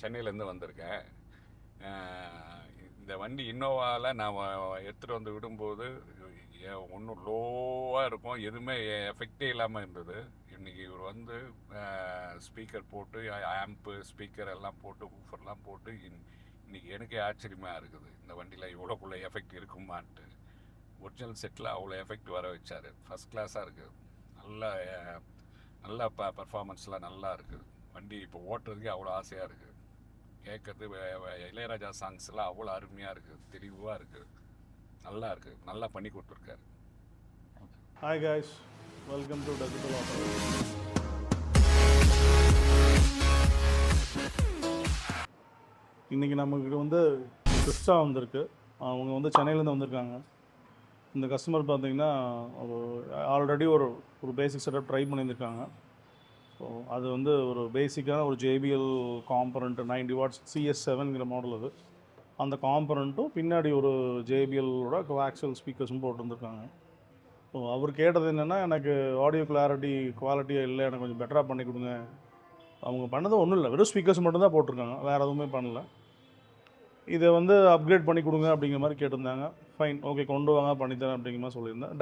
சென்னையிலேருந்து வந்திருக்கேன். இந்த வண்டி இன்னோவாவில் நான் எடுத்துகிட்டு வந்து விடும்போது ஒன்றும் லோவாக இருக்கும், எதுவுமே எஃபெக்டே இல்லாமல் இருந்தது. இன்றைக்கி இவர் வந்து ஸ்பீக்கர் போட்டு ஆம்பு ஸ்பீக்கர் எல்லாம் போட்டு ஊஃபர்லாம் போட்டு இன்றைக்கி எனக்கே ஆச்சரியமாக இருக்குது, இந்த வண்டியில் இவ்வளோக்குள்ளே எஃபெக்ட் இருக்குமான்ட்டு. ஒரிஜினல் செட்டில் அவ்வளோ எஃபெக்ட் வர வச்சார். ஃபஸ்ட் கிளாஸாக இருக்குது, நல்ல பர்ஃபார்மன்ஸ்லாம் நல்லா இருக்குது. வண்டி இப்போ ஓட்டுறதுக்கே அவ்வளோ ஆசையாக இருக்குது. கேட்குறது இளையராஜா சாங்ஸ்லாம் அவ்வளோ அருமையாக இருக்குது, தெளிவாக இருக்குது, நல்லா இருக்குது, நல்லா பண்ணி கொடுத்துருக்காரு. Hi guys, welcome to digital auto. இன்றைக்கி நமக்கு வந்து கிறிஸ்டா வந்திருக்கு. அவங்க வந்து சென்னையிலேருந்து வந்திருக்காங்க. இந்த கஸ்டமர் பார்த்திங்கன்னா ஆல்ரெடி ஒரு பேசிக் செட்டப் ட்ரை பண்ணியிருக்காங்க. ஸோ அது வந்து ஒரு பேசிக்கான ஒரு ஜேபிஎல் காம்பனண்ட் 90 வாட்ஸ் CS7ங்கிற மாடல். அது அந்த காம்பனண்ட்டும் பின்னாடி ஒரு ஜேபிஎல்லோட கோஆக்சியல் ஸ்பீக்கர்ஸும் போட்டு வந்துருக்காங்க. ஸோ அவர் கேட்டது என்னென்னா, எனக்கு ஆடியோ குவாலிட்டியாக இல்லை, எனக்கு கொஞ்சம் பெட்டராக பண்ணி கொடுங்க. அவங்க பண்ணது ஒன்றும் இல்லை, வெறும் ஸ்பீக்கர்ஸ் மட்டும்தான் போட்டிருக்காங்க, வேறு எதுவுமே பண்ணல. இதை வந்து அப்கிரேட் பண்ணி கொடுங்க அப்படிங்கிற மாதிரி கேட்டிருந்தாங்க. ஃபைன், ஓகே, கொண்டு வாங்க பண்ணித்தரேன் அப்படிங்கிற மாதிரி சொல்லியிருந்தேன்.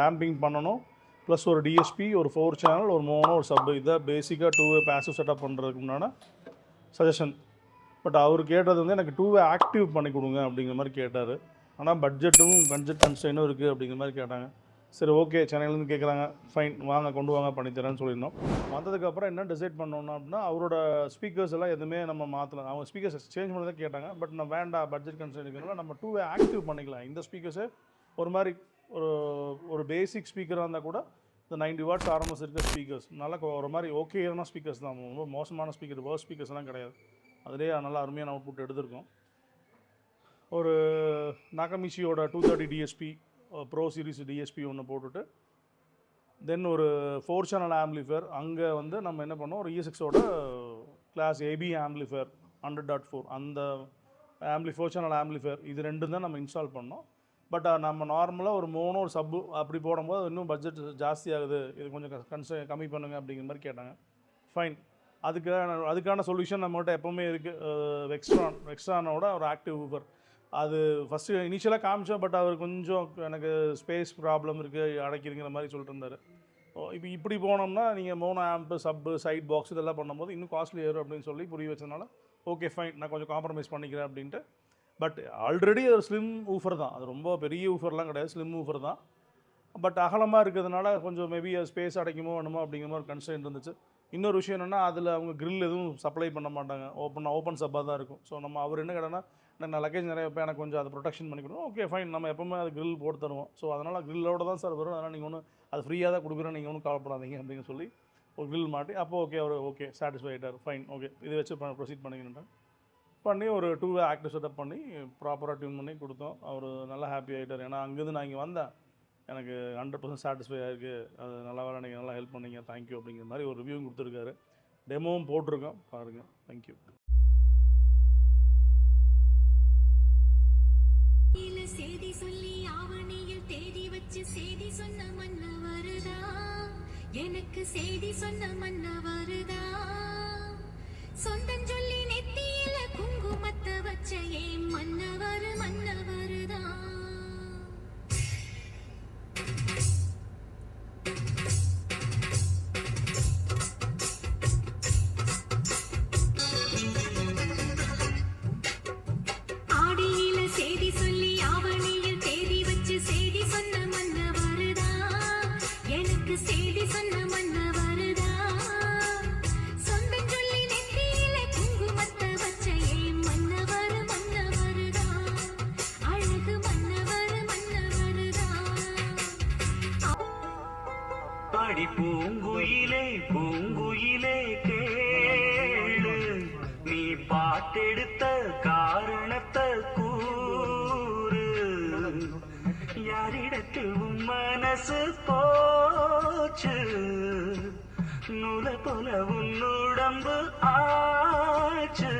டேம்பிங் பண்ணணும், ப்ளஸ் ஒரு டிஎஸ்பி, ஒரு 4 சேனல், ஒரு மோனோ, ஒரு சப். இதை பேசிக்காக 2-வே பேசிவ் செட்டப் பண்ணுறதுக்கு முன்னாடி சஜஷன். பட் அவர் கேட்டது வந்து எனக்கு 2-வே ஆக்டிவ் பண்ணி கொடுங்க அப்படிங்கிற மாதிரி கேட்டார். ஆனால் பட்ஜெட் கன்ஸ்ட்ரெயினும் இருக்குது அப்படிங்கிற மாதிரி கேட்டாங்க. சரி, ஓகே, சென்னையிலேருந்து கேட்குறாங்க, ஃபைன், வாங்க கொண்டு வாங்க பண்ணித்தரேன்னு சொல்லியிருந்தோம். வந்ததுக்கப்புறம் என்ன டிசைட் பண்ணோன்னா அப்படின்னா, அவரோட ஸ்பீக்கர்ஸ் எல்லாம் எதுவுமே நம்ம மாற்றலாம். அவங்க ஸ்பீக்கர்ஸ் சேஞ்ச் பண்ணி தான் கேட்டாங்க. பட் நான் வேண்டாம், பட்ஜெட் கன்ஸ்ட்ரெயினுக்குனால நம்ம 2-வே ஆக்டிவ் பண்ணிக்கலாம். இந்த ஸ்பீக்கர்ஸே ஒரு மாதிரி ஒரு பேசிக் ஸ்பீக்கராக இருந்தால் கூட இந்த 90 வாட்ஸ் ஆர்எம்எஸ் இருக்க ஸ்பீக்கர்ஸ் நல்லா ஒரு மாதிரி ஓகேயான ஸ்பீக்கர்ஸ் தான். ரொம்ப மோசமான ஸ்பீக்கர், வேர்ஸ் ஸ்பீக்கர்ஸ்லாம் கிடையாது. அதிலே நல்லா அருமையான அவுட்புட் எடுத்திருக்கோம். ஒரு நாகமிஷியோட 230 டிஎஸ்பி ப்ரோ சீரிஸ் டிஎஸ்பி ஒன்று போட்டுட்டு, தென் ஒரு 4 சேனல் ஆம்பிளிஃபயர். அங்கே வந்து நம்ம என்ன பண்ணோம், ஒரு ESXோட கிளாஸ் AB ஆம்பிளிஃபயர் 100.4 அந்த 4 சேனல் ஆம்பிளிஃபயர், இது ரெண்டும் தான் நம்ம இன்ஸ்டால் பண்ணோம். பட் நம்ம நார்மலாக ஒரு மோனோ, ஒரு சப்பு அப்படி போடும்போது இன்னும் பட்ஜெட் ஜாஸ்தி ஆகுது, இது கொஞ்சம் கம்மி பண்ணுங்க அப்படிங்கிற மாதிரி கேட்டாங்க. ஃபைன், அதுக்கான சொல்யூஷன் நம்மகிட்ட எப்போவுமே இருக்குது. வெக்ஸ்ட்ரானோட ஒரு ஆக்டிவ் ஊஃபர். அது ஃபஸ்ட்டு இனிஷியலாக காமிச்சோம், பட் அவர் கொஞ்சம் எனக்கு ஸ்பேஸ் ப்ராப்ளம் இருக்குது, அடைக்கிறங்கிற மாதிரி சொல்லிட்டு இருந்தார். இப்போ இப்படி போனோம்னா நீங்கள் மோனோ ஆம்பு, சப்பு, சைட் பாக்ஸ் இதெல்லாம் பண்ணும்போது இன்னும் காஸ்ட்லி ஏறும் அப்படின்னு சொல்லி புரிய வச்சதுனால, ஓகே ஃபைன், நான் கொஞ்சம் காம்ப்ரமைஸ் பண்ணிக்கிறேன் அப்படின்ட்டு. பட் ஆல்ரெடி ஒரு ஸ்லிம் ஊஃபர் தான், அது ரொம்ப பெரிய ஊஃபர்லாம் கிடையாது, ஸ்லிம் ஊஃபர் தான். பட் அகலமாக இருக்கிறதுனால கொஞ்சம் மேபி ஸ்பேஸ் அடைக்குமோ வேணுமோ அப்படிங்கிற மாதிரி கன்ஸ்ட்ரெயின்ட் இருந்துச்சு. இன்னொரு விஷயம் என்னென்னா, அதில் அவங்க கிரில் எதுவும் சப்ளை பண்ண மாட்டாங்க, ஓப்பன் சப்பாக தான் இருக்கும். ஸோ நம்ம அவர் என்ன கேட்டோன்னா, நான் லக்கேஜ் நிறைய வைப்பேன், எனக்கு கொஞ்சம் அதை ப்ரொடெக்ஷன் பண்ணி கொடுங்க. ஓகே ஃபைன், நம்ம எப்போவுமே அது கிரில் போட்டு தருவோம். ஸோ அதனால் கிரில்லோட தான் சார் வரும், அதனால் நீங்கள் ஒன்றும் அது ஃப்ரீயாக தான் கொடுக்குறேன், நீங்கள் ஒன்றும் கவலைப்படாதீங்க அப்படின்னு சொல்லி ஒரு கிரில் மாட்டி, அப்போ ஓகே, அவர் ஓகே சாட்டிஸ்ஃபை ஆகிட்டார். ஃபைன், ஓகே, இதை வச்சு ப்ரொசீட் பண்ணிக்கிட்டேன். பண்ணி ஒரு 2-வே ஆக்டிவ் செட்டப் பண்ணி ப்ராப்பராக டியூன் பண்ணி கொடுத்தோம். அவர் நல்லா ஹாப்பி ஆகிட்டார். ஏன்னா அங்கேருந்து நான் இங்கே வந்தேன், எனக்கு 100% சாட்டிஸ்ஃபை ஆகிருக்கு, அது நல்லா வேலை, நீங்கள் நல்லா ஹெல்ப் பண்ணீங்க, தேங்க்யூ அப்படிங்கிற மாதிரி ஒரு ரிவ்யூவும் கொடுத்துருக்காரு. டெமோவும் போட்டிருக்கோம், பாருங்கள். தேங்க்யூ. செய்தி சொல்லி ஆவணியில் தேடி வச்சு செய்தி சொன்ன மன்ன வருதா, எனக்கு செய்தி சொன்ன மன்ன வருதா, சொந்தம் சொல்லி நெத்தியில குங்குமத்தை வச்ச ஏன் மன்னவர் மன்னவருதா. ஆடியில செய்தி சொல்லி ஆவணியில் தேடி வச்சு செய்தி சொன்ன மன்ன வருதா, எனக்கு செய்தி சொன்ன மன்ன வருதா, சொந்தம் சொல்லி நெத்தியில குங்குமத்தை வச்ச ஏன் மன்னவர் மன்னவருதா, அழகு மன்னவர் மன்னவருதா. பாடி பூங்குயிலே பூங்குயிலே கேளு, நீ பாட்டெடுத்த காரணத்தை கூறு, யாரிடத்தில் உன் மனசு போச்சு, நூலை போல உன் உடம்பு ஆச்சு,